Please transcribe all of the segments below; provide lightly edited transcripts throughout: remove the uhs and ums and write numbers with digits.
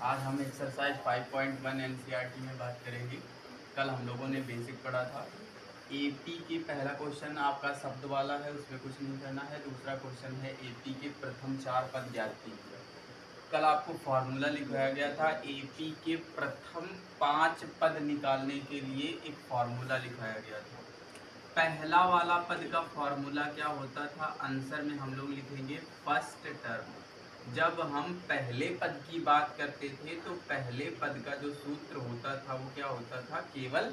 आज हम exercise 5.1 NCERT में बात करेंगे। कल हम लोगों ने बेसिक पढ़ा था। एपी के पहला क्वेश्चन आपका शब्द वाला है, उसमें कुछ नहीं करना है। दूसरा क्वेश्चन है एपी के प्रथम 4 पद ज्ञात कीजिए। कल आपको फार्मूला लिखवाया गया था। एपी के प्रथम 5 पद निकालने के लिए एक फार्मूला लिखवाया गया था। पहला वाला पद का फॉर्मूला क्या होता था? आंसर में हम लोग लिखेंगे फर्स्ट टर्म। जब हम पहले पद की बात करते थे तो पहले पद का जो सूत्र होता था वो क्या होता था? केवल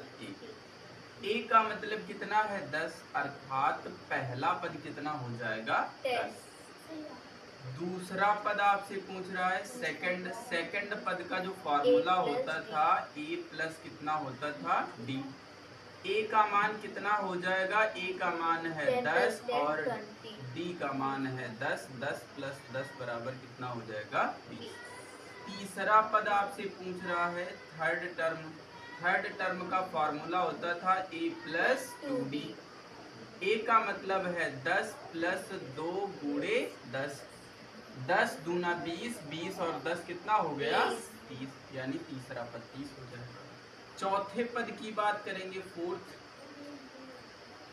ए का मतलब कितना है? 10, अर्थात पहला पद कितना हो जाएगा? 10। दूसरा पद आपसे पूछ रहा है सेकंड पद का जो फॉर्मूला होता था ए प्लस कितना होता था? डी। ए का मान कितना हो जाएगा? ए का मान है 10 और डी का मान है 10। 10 प्लस 10 बराबर कितना हो जाएगा? 20। तीसरा पद आपसे पूछ रहा है थर्ड टर्म का फॉर्मूला होता था ए प्लस 2डी। ए का मतलब है 10 प्लस 2 गुणे 10। 10 दूना 20, 20 और 10 कितना हो गया? 30, यानी तीसरा पद 30 हो जाएगा। चौथे पद की बात करेंगे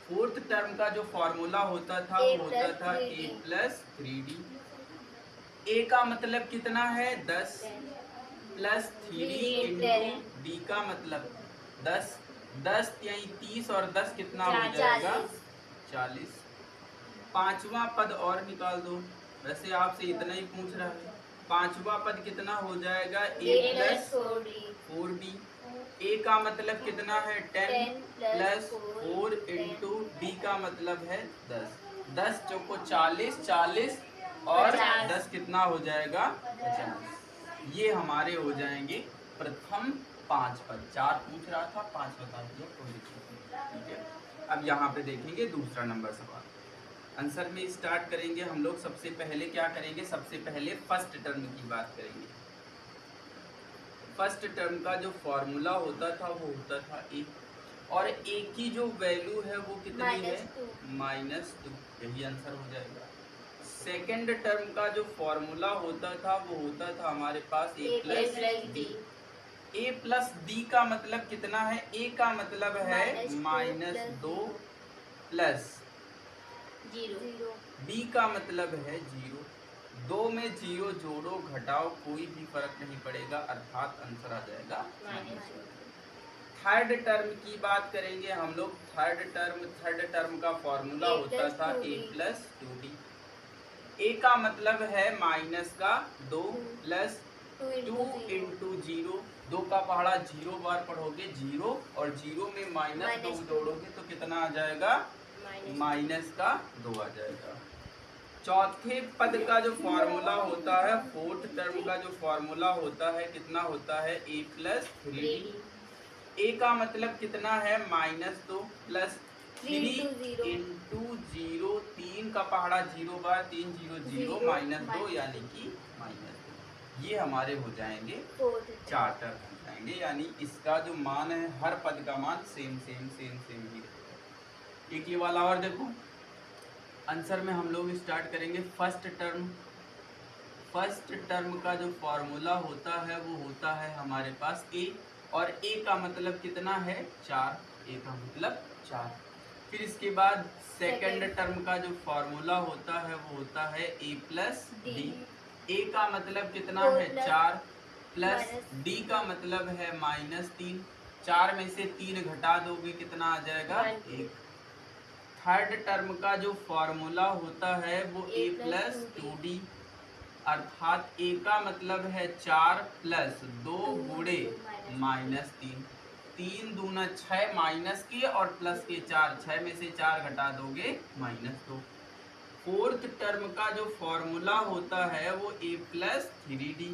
फोर्थ टर्म का जो फॉर्मूला होता था वो होता था ए प्लस 3डी। ए का मतलब कितना है? 10 प्लस 3 इंटू डी का मतलब 10। 10 यानी 30 और 10 कितना हो जाएगा? 40। पांचवा पद और निकाल दो। वैसे आपसे इतना ही पूछ रहा है। पांचवा पद कितना हो जाएगा? ए प्लस 4डी। ए का मतलब कितना है? 10 प्लस 4 इंटू डी का मतलब है 10। 10 चौको 40, 40 और 10 कितना हो जाएगा? 50। ये हमारे हो जाएंगे प्रथम 5 पद। 4 पूछ रहा था, 5 बता दिया, कोई दिक्कत नहीं। ठीक है, अब यहाँ पे देखेंगे दूसरा नंबर सवाल। आंसर में स्टार्ट करेंगे हम लोग। सबसे पहले क्या करेंगे? सबसे पहले फर्स्ट टर्म की बात करेंगे। फर्स्ट टर्म का जो फॉर्मूला होता था वो होता था ए, और ए की जो वैल्यू है वो कितनी है? -2। यही आंसर हो जाएगा। सेकंड टर्म का जो फॉर्मूला होता था वो होता था हमारे पास ए प्लस डी। ए प्लस डी का मतलब कितना है? ए का मतलब है -2 प्लस डी का मतलब है 0। 2 में 0 जोड़ो घटाओ, कोई भी फर्क नहीं पड़ेगा, अर्थात आंसर आ जाएगा -2। थर्ड टर्म की बात करेंगे हम लोग। थर्ड टर्म का फॉर्मूला होता था ए प्लस 2डी। ए का मतलब है -2 प्लस 2 इंटू 0। 2 का पहाड़ा 0 बार पढ़ोगे, 0 और 0 में -2 जोड़ोगे तो कितना आ जाएगा? -2 आ जाएगा। चौथे पद का जो फॉर्मूला होता है, फोर्थ टर्म का जो फॉर्मूला होता है कितना होता है? ए प्लस 3डी। ए का मतलब कितना है? -2 प्लस 3 इंटू 0। 3 का पहाड़ा 0 बार, 3 0 0 -2 यानी कि -2। ये हमारे हो जाएंगे 4 टर्म हो जाएंगे, यानी इसका जो मान है हर पद का मान सेम ही रहेगा। एक ये वाला और देखो। आंसर में हम लोग स्टार्ट करेंगे फर्स्ट टर्म का जो फॉर्मूला होता है वो होता है हमारे पास ए, और ए का मतलब कितना है? 4। ए का मतलब 4। फिर इसके बाद सेकंड टर्म का जो फॉर्मूला होता है वो होता है ए प्लस डी। ए का मतलब कितना है? 4 प्लस डी का मतलब है -3। 4 में से 3 घटा दोगे कितना आ जाएगा? 1। थर्ड टर्म का जो फॉर्मूला होता है वो ए प्लस 2डी, अर्थात ए का मतलब है 4 प्लस 2 गुणे -3। 3 दूना 6 माइनस के और प्लस के 4, 6 में से 4 घटा दोगे -2। फोर्थ टर्म का जो फॉर्मूला होता है वो ए प्लस 3डी,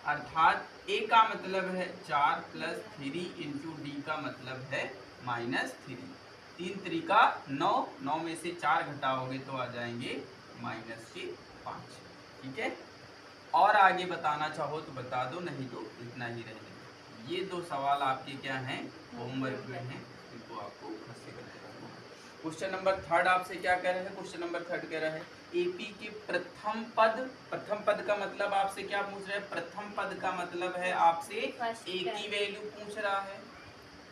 अर्थात ए का मतलब है 4 प्लस 3 इंटू डी का मतलब है -3। 3 त्रिका 9, 9 में से 4 घटाओगे तो आ जाएंगे -5। ठीक है, और आगे बताना चाहो तो बता दो, नहीं तो इतना ही रहने दो। ये 2 सवाल आपके क्या हैं? होमवर्क में हैं, इनको आपको घर से बनाना है। क्वेश्चन नंबर 3 आपसे क्या कह रहे हैं? क्वेश्चन नंबर 3 कह रहा है एपी के प्रथम प्रथम पद का मतलब आपसे क्या पूछ रहे हैं? प्रथम पद का मतलब है आपसे ए की वैल्यू पूछ रहा है,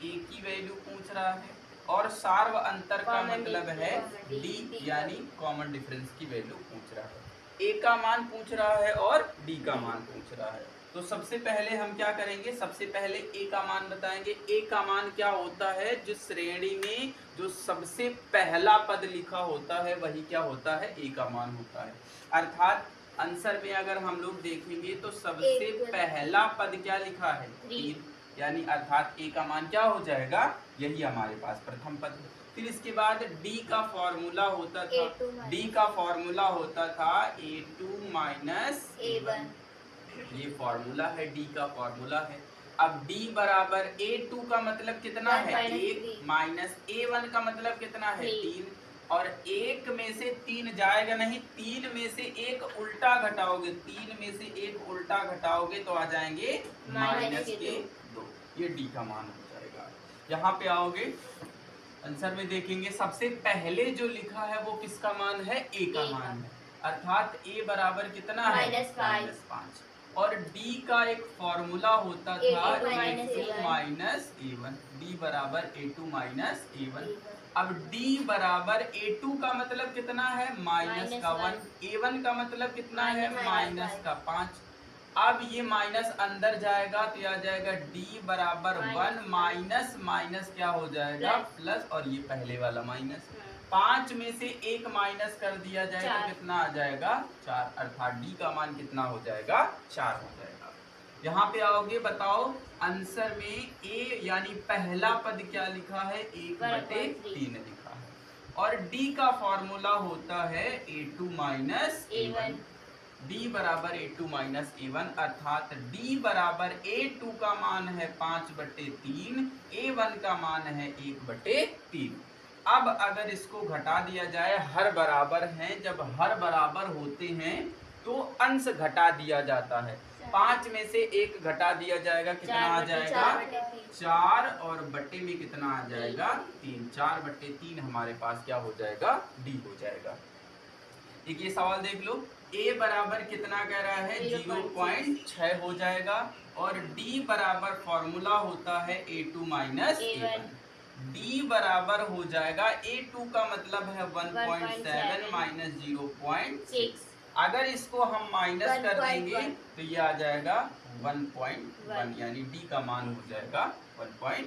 ए की वैल्यू पूछ रहा है। और सार्व अंतर का मतलब है डी यानी कॉमन डिफरेंस की वैल्यू पूछ रहा है। ए का मान पूछ रहा है और डी का मान पूछ रहा है। तो सबसे पहले हम क्या करेंगे? सबसे पहले ए का मान बताएंगे। ए का मान क्या होता है? जिस श्रेणी में जो सबसे पहला पद लिखा होता है वही क्या होता है? ए का मान होता है। अर्थात आंसर में अगर हम लोग देखेंगे तो सबसे पहला पद क्या लिखा है? 3, यानी अर्थात ए का मान क्या हो जाएगा? यही हमारे पास प्रथम पद है। फिर इसके बाद डी का फॉर्मूला होता था, डी का फॉर्मूला होता था A2 माइनस A1। ये फॉर्मूला है, डी का फॉर्मूला है। अब D बराबर A2 का मतलब कितना है? 1 माइनस A1 का मतलब कितना है? 3। और 1 में से 3 जाएगा नहीं, 3 में से 1 उल्टा घटाओगे, 3 में से 1 उल्टा घटाओगे तो आ जाएंगे माइनस के 2। ये डी का मान हो जाएगा। यहाँ पे आओगे आंसर में देखेंगे सबसे पहले जो लिखा है वो किसका मान है? ए का मान है। अर्थात ए बराबर कितना है? -5। और डी का एक फॉर्मूला होता था A2 माइनस A1। डी बराबर A2 माइनस A1। अब डी बराबर A2 का मतलब कितना है? माइनस का 1। A1 का मतलब कितना है? माइनस का 5। अब ये माइनस अंदर जाएगा तो आ जाएगा D बराबर 1 माइनस माइनस क्या हो जाएगा? प्लस। और ये पहले वाला माइनस। 5 में से 1 माइनस कर दिया जाए तो कितना आ जाएगा? 4। अर्थात D का मान कितना हो जाएगा? 4 हो जाएगा। यहाँ पे आओगे, बताओ आंसर में A यानी पहला पद क्या लिखा है? 1/3 लिखा है। और D का फॉर्मूला होता है A2 माइनस A1। D बराबर A2 माइनस A1। अर्थात D बराबर A2 का मान है 5/3, A1 का मान है 1/3। अब अगर इसको घटा दिया जाए, हर बराबर हैं, जब हर बराबर होते हैं तो अंश घटा दिया जाता है। 5 में से 1 घटा दिया जाएगा, कितना आ जाएगा? 4। और बटे में कितना आ जाएगा? 3। 4/3 हमारे पास क्या हो जाएगा? D हो जाएगा। एक ये सवाल देख लो, A बराबर कितना कह रहा है? 0.6 हो जाएगा। और D बराबर फॉर्मूला होता है A2 माइनस A1। D बराबर हो जाएगा A2 का मतलब है 1.7 माइनस 0.6। अगर इसको हम माइनस कर देंगे तो ये आ जाएगा 1.1, यानी D का मान हो जाएगा 1.1।